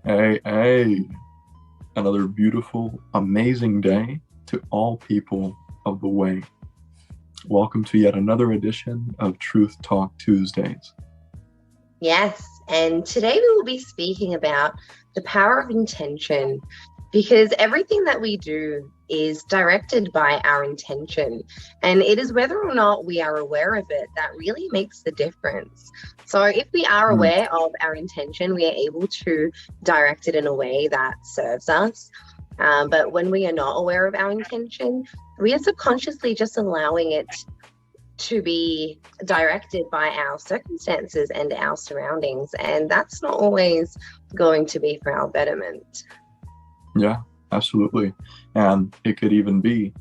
Hey, another beautiful, amazing day to all people of the way. Welcome to yet another edition of Truth Talk Tuesdays. Yes, and today we will be speaking about the power of intention because everything that we do is directed by our intention, and it is whether or not we are aware of it that really makes the difference. So, if we are Mm, aware of our intention, we are able to direct it in a way that serves us. But when we are not aware of our intention, we are subconsciously just allowing it to be directed by our circumstances and our surroundings. And that's not always going to be for our betterment. yeah, absolutely. And it could even be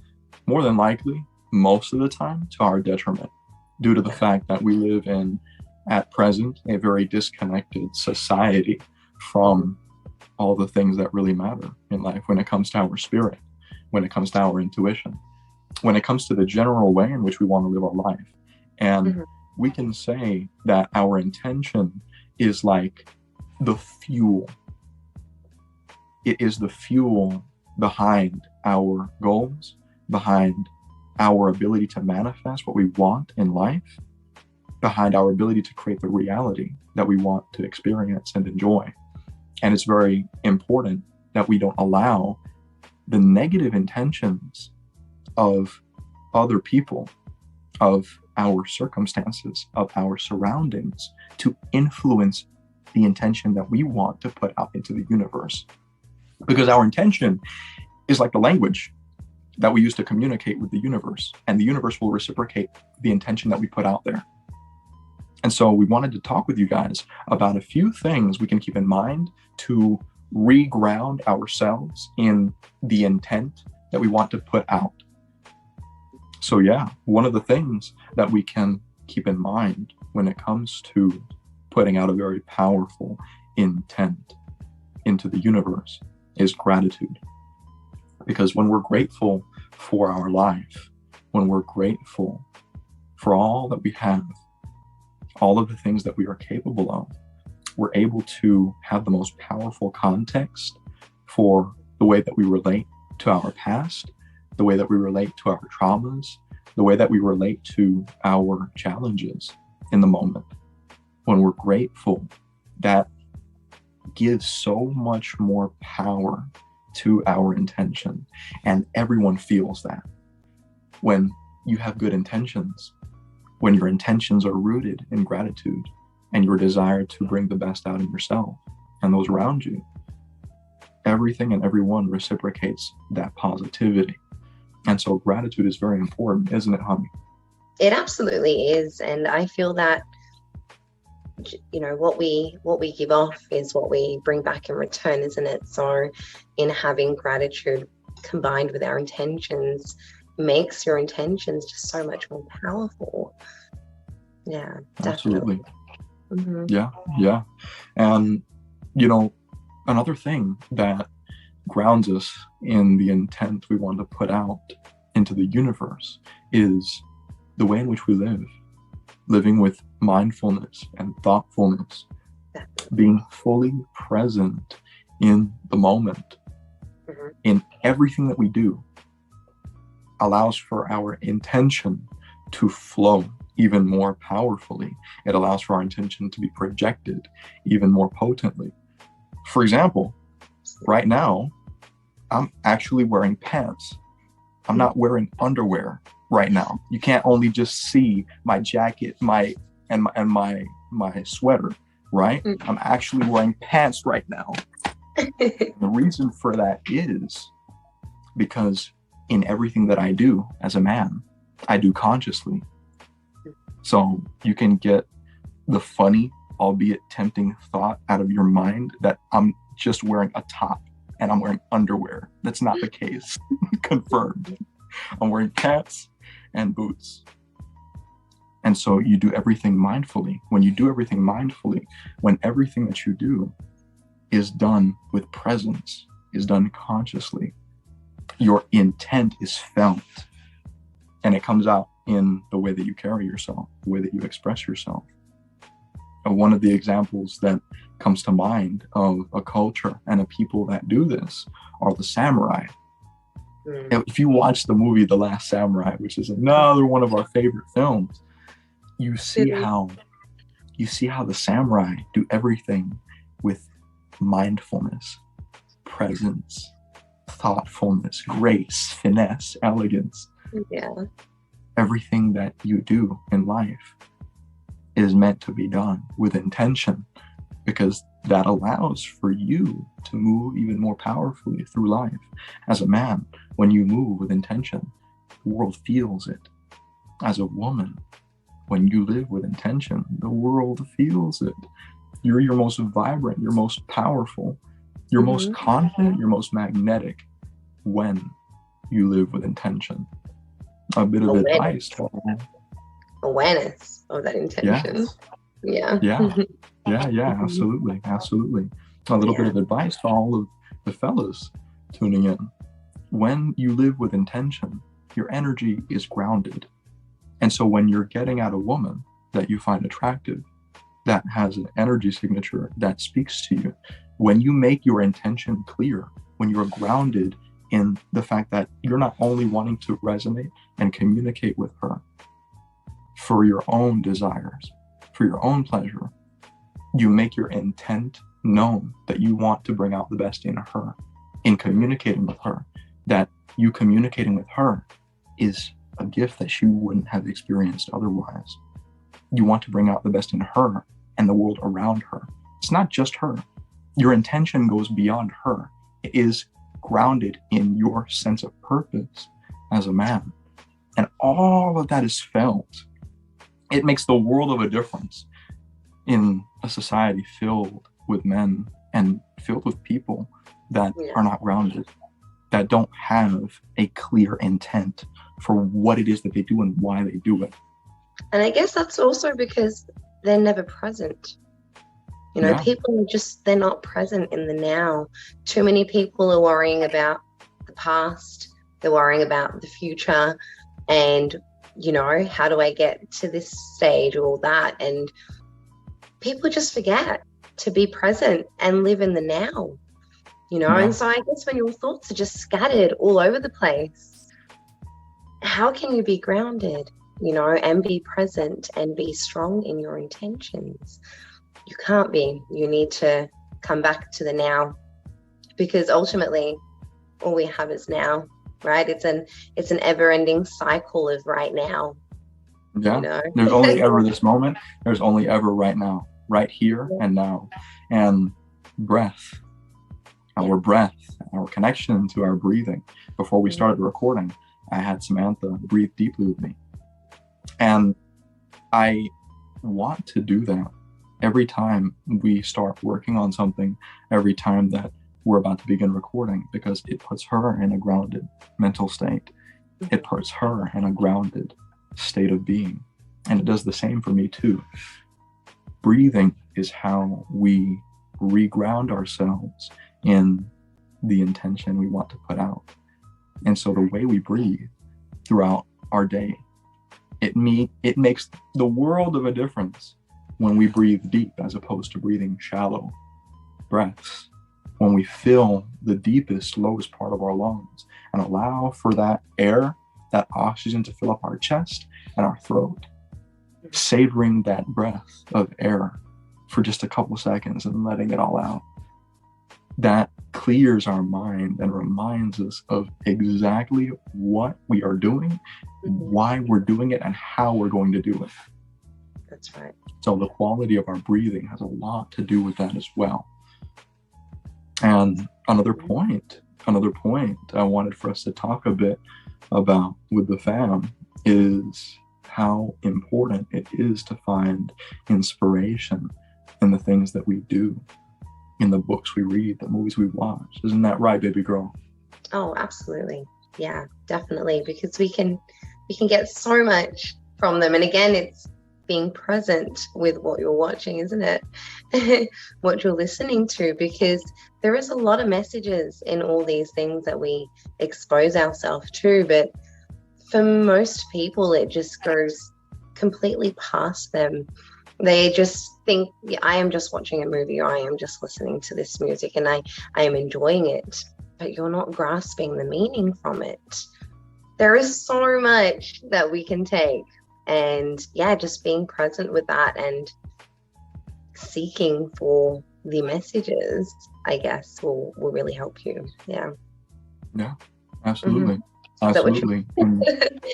more than likely, most of the time, to our detriment, due to the fact that we live in, at present, a very disconnected society from all the things that really matter in life when it comes to our spirit, when it comes to our intuition, when it comes to the general way in which we want to live our life. And Mhm. we can say that our intention is like the fuel. It is the fuel behind our goals, behind our ability to manifest what we want in life, behind our ability to create the reality that we want to experience and enjoy. And it's very important that we don't allow the negative intentions of other people, of our circumstances, of our surroundings to influence the intention that we want to put out into the universe. Because our intention is like the language that we use to communicate with the universe, and the universe will reciprocate the intention that we put out there. And so we wanted to talk with you guys about a few things we can keep in mind to reground ourselves in the intent that we want to put out. So yeah, one of the things that we can keep in mind when it comes to putting out a very powerful intent into the universe is gratitude. Because when we're grateful for our life, when we're grateful for all that we have, all of the things that we are capable of, we're able to have the most powerful context for the way that we relate to our past, the way that we relate to our traumas, the way that we relate to our challenges in the moment. When we're grateful, that gives so much more power to our intention. And everyone feels that. When you have good intentions, when your intentions are rooted in gratitude and your desire to bring the best out of yourself and those around you, everything and everyone reciprocates that positivity. And so gratitude is very important, isn't it, honey? It absolutely is. And I feel that what we give off is what we bring back in return, isn't it? So in having gratitude combined with our intentions makes your intentions just so much more powerful. Yeah, Absolutely. definitely. Hmm. Yeah. And, you know, another thing that grounds us in the intent we want to put out into the universe is the way in which we live, living with mindfulness and thoughtfulness, being fully present in the moment, Hmm. in everything that we do, allows for our intention to flow even more powerfully. It allows for our intention to be projected even more potently. For example, right now, I'm actually wearing pants. I'm not wearing underwear right now. You can't only just see my jacket, my sweater, right? I'm actually wearing pants right now. The reason for that is because in everything that I do as a man, I do consciously. So you can get the funny, albeit tempting thought out of your mind that I'm just wearing a top and I'm wearing underwear. That's not the case. Confirmed. I'm wearing pants and boots. And so you do everything mindfully. When you do everything mindfully, when everything that you do is done with presence, is done consciously, your intent is felt. And it comes out in the way that you carry yourself, the way that you express yourself. one of the examples that comes to mind of a culture and a people that do this are the samurai. If you watch the movie The Last Samurai, which is another one of our favorite films, you see how the samurai do everything with mindfulness, presence, thoughtfulness, grace, finesse, elegance. Yeah. Everything that you do in life is meant to be done with intention, because that allows for you to move even more powerfully through life. As a man, when you move with intention, the world feels it. As a woman, when you live with intention, the world feels it. You're your most vibrant, your most powerful, your most confident, your most magnetic when you live with intention. A bit of advice. Awareness of that intention. Yes. Yeah, absolutely. A little bit of advice to all of the fellas tuning in. When you live with intention, your energy is grounded. And so when you're getting at a woman that you find attractive, that has an energy signature that speaks to you, when you make your intention clear, when you're grounded in the fact that you're not only wanting to resonate and communicate with her for your own desires, for your own pleasure, you make your intent known that you want to bring out the best in her, in communicating with her, that you communicating with her is a gift that she wouldn't have experienced otherwise. You want to bring out the best in her and the world around her. It's not just her. Your intention goes beyond her. It is grounded in your sense of purpose as a man. And all of that is felt. It makes the world of a difference in a society filled with men and filled with people that are not grounded, that don't have a clear intent for what it is that they do and why they do it. And I guess that's also because they're never present. You know, people are just, they're not present in the now. Too many people are worrying about the past, they're worrying about the future, and, you know, how do I get to this stage or that? And people just forget to be present and live in the now, you know? And so I guess when your thoughts are just scattered all over the place, how can you be grounded, you know, and be present and be strong in your intentions? You can't be. You need to come back to the now, because ultimately all we have is now, right? It's an ever-ending cycle of right now. Yeah. You know? There's only ever this moment. There's only ever right now, right here and now. And breath, our breath, our connection to our breathing. Before we started recording, I had Samantha breathe deeply with me. And I want to do that every time we start working on something, every time that we're about to begin recording, because it puts her in a grounded mental state. It puts her in a grounded state of being. And it does the same for me too. Breathing is how we reground ourselves in the intention we want to put out. And so the way we breathe throughout our day, it makes the world of a difference when we breathe deep as opposed to breathing shallow breaths. When we fill the deepest, lowest part of our lungs and allow for that air, that oxygen to fill up our chest and our throat, savoring that breath of air for just a couple seconds and letting it all out. That clears our mind and reminds us of exactly what we are doing, why we're doing it, and how we're going to do it. That's right. So the quality of our breathing has a lot to do with that as well. And another point I wanted for us to talk a bit about with the fam is how important it is to find inspiration in the things that we do, in the books we read, the movies we watch. Isn't that right, baby girl? Oh, absolutely. Yeah, definitely. Because we can get so much from them. And again, it's being present with what you're watching, isn't it? What you're listening to, because there is a lot of messages in all these things that we expose ourselves to, but for most people, it just goes completely past them. They just think, yeah, I am just watching a movie, or I am just listening to this music, and I am enjoying it, but you're not grasping the meaning from it. There is so much that we can take. And yeah, just being present with that and seeking for the messages, I guess, will really help you. Yeah. Yeah, absolutely. Is that what you Absolutely. And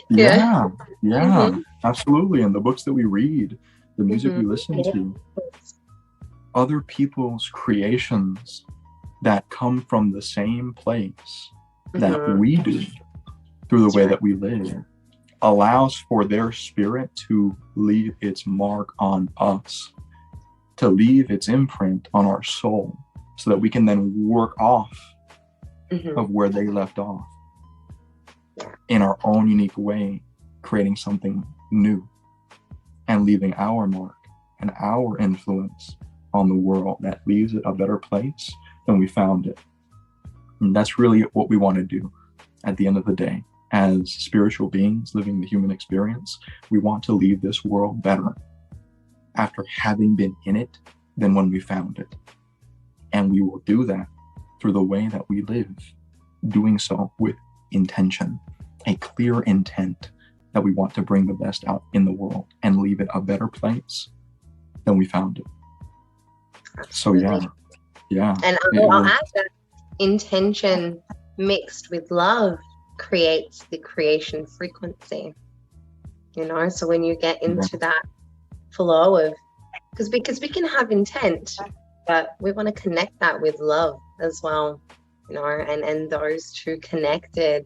Yeah. yeah, absolutely. And the books that we read, the music we listen to, other people's creations that come from the same place that we do through the way that we live allows for their spirit to leave its mark on us, to leave its imprint on our soul, so that we can then work off of where they left off in our own unique way, creating something new and leaving our mark and our influence on the world that leaves it a better place than we found it. And that's really what we want to do at the end of the day. As spiritual beings living the human experience, we want to leave this world better after having been in it than when we found it. And we will do that through the way that we live, doing so with intention, a clear intent that we want to bring the best out in the world and leave it a better place than we found it. Absolutely. So yeah. And I'll add that intention mixed with love creates the creation frequency. So when you get into that flow of, because we can have intent, but we want to connect that with love as well, and those two connected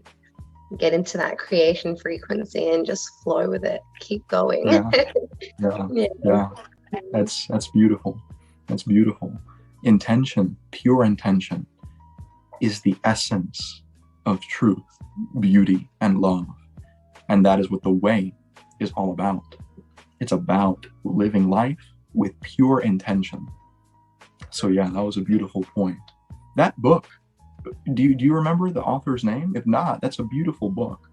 get into that creation frequency and just flow with it, keep going. Yeah. That's beautiful. That's beautiful. Intention, pure intention, is the essence of truth, beauty, and love. And that is what the way is all about. It's about living life with pure intention. So yeah, that was a beautiful point. That book, do you remember the author's name? If not, that's a beautiful book.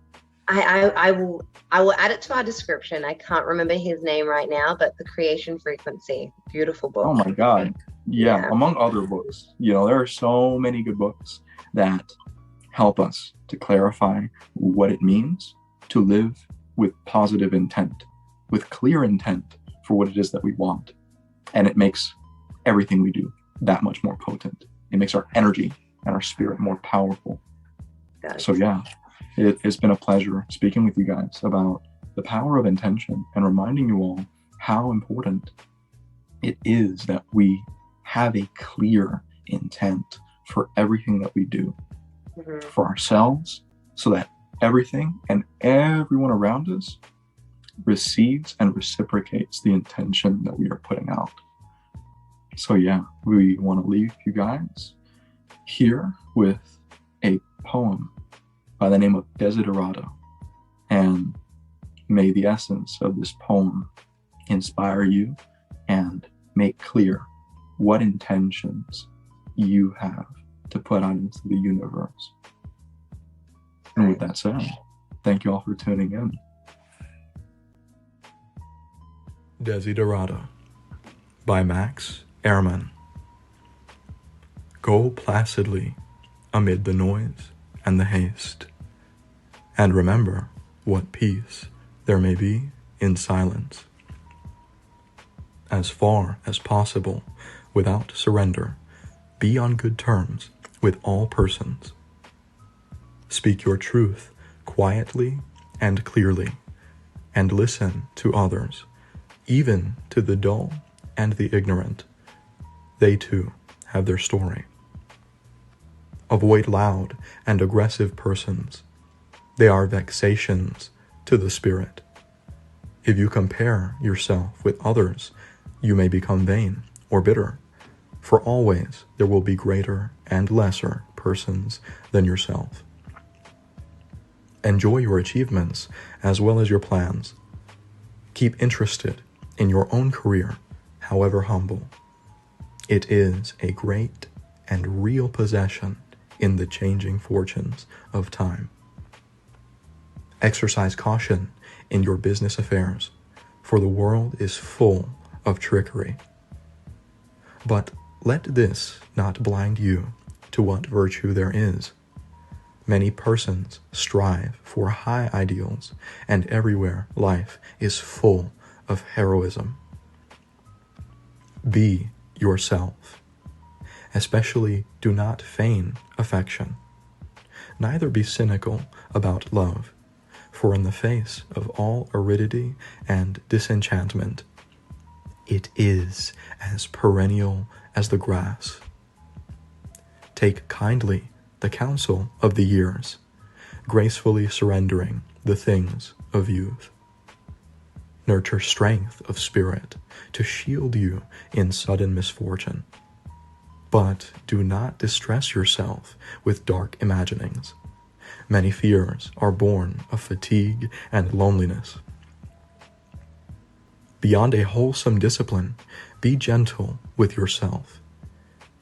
I will add it to our description. I can't remember his name right now, but The Creation Frequency, beautiful book. Oh my God. Yeah. Among other books, there are so many good books that help us to clarify what it means to live with positive intent, with clear intent for what it is that we want. And it makes everything we do that much more potent. It makes our energy and our spirit more powerful. So yeah, it's been a pleasure speaking with you guys about the power of intention and reminding you all how important it is that we have a clear intent for everything that we do, for ourselves, so that everything and everyone around us receives and reciprocates the intention that we are putting out. So yeah, we want to leave you guys here with a poem by the name of Desiderata. And may the essence of this poem inspire you and make clear what intentions you have to put out into the universe. And with that said, thank you all for tuning in. Desiderata by Max Ehrman. Go placidly amid the noise and the haste, and remember what peace there may be in silence. As far as possible, without surrender, be on good terms with all persons. Speak your truth quietly and clearly, and listen to others, even to the dull and the ignorant. They too have their story. Avoid loud and aggressive persons. They are vexations to the spirit. If you compare yourself with others, you may become vain or bitter, for always there will be greater and lesser persons than yourself. Enjoy your achievements as well as your plans. Keep interested in your own career, however humble. It is a great and real possession in the changing fortunes of time. Exercise caution in your business affairs, for the world is full of trickery. But let this not blind you to what virtue there is. Many persons strive for high ideals, and everywhere life is full of heroism. Be yourself. Especially do not feign affection. Neither be cynical about love, for in the face of all aridity and disenchantment, it is as perennial as the grass. Take kindly the counsel of the years, gracefully surrendering the things of youth. Nurture strength of spirit to shield you in sudden misfortune. But do not distress yourself with dark imaginings. Many fears are born of fatigue and loneliness. Beyond a wholesome discipline, be gentle with yourself.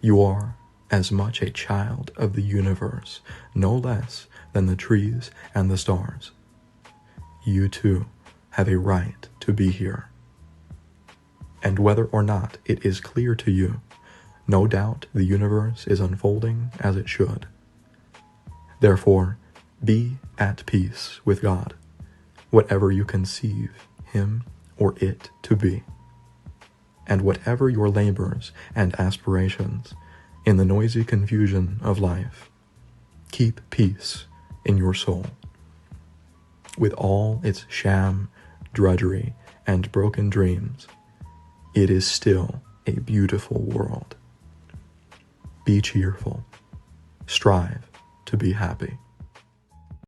You are as much a child of the universe, no less than the trees and the stars. You too have a right to be here. And whether or not it is clear to you, no doubt the universe is unfolding as it should. Therefore, be at peace with God, whatever you conceive Him or it to be. And whatever your labors and aspirations, in the noisy confusion of life, keep peace in your soul. With all its sham, drudgery, and broken dreams, it is still a beautiful world. Be cheerful. Strive to be happy.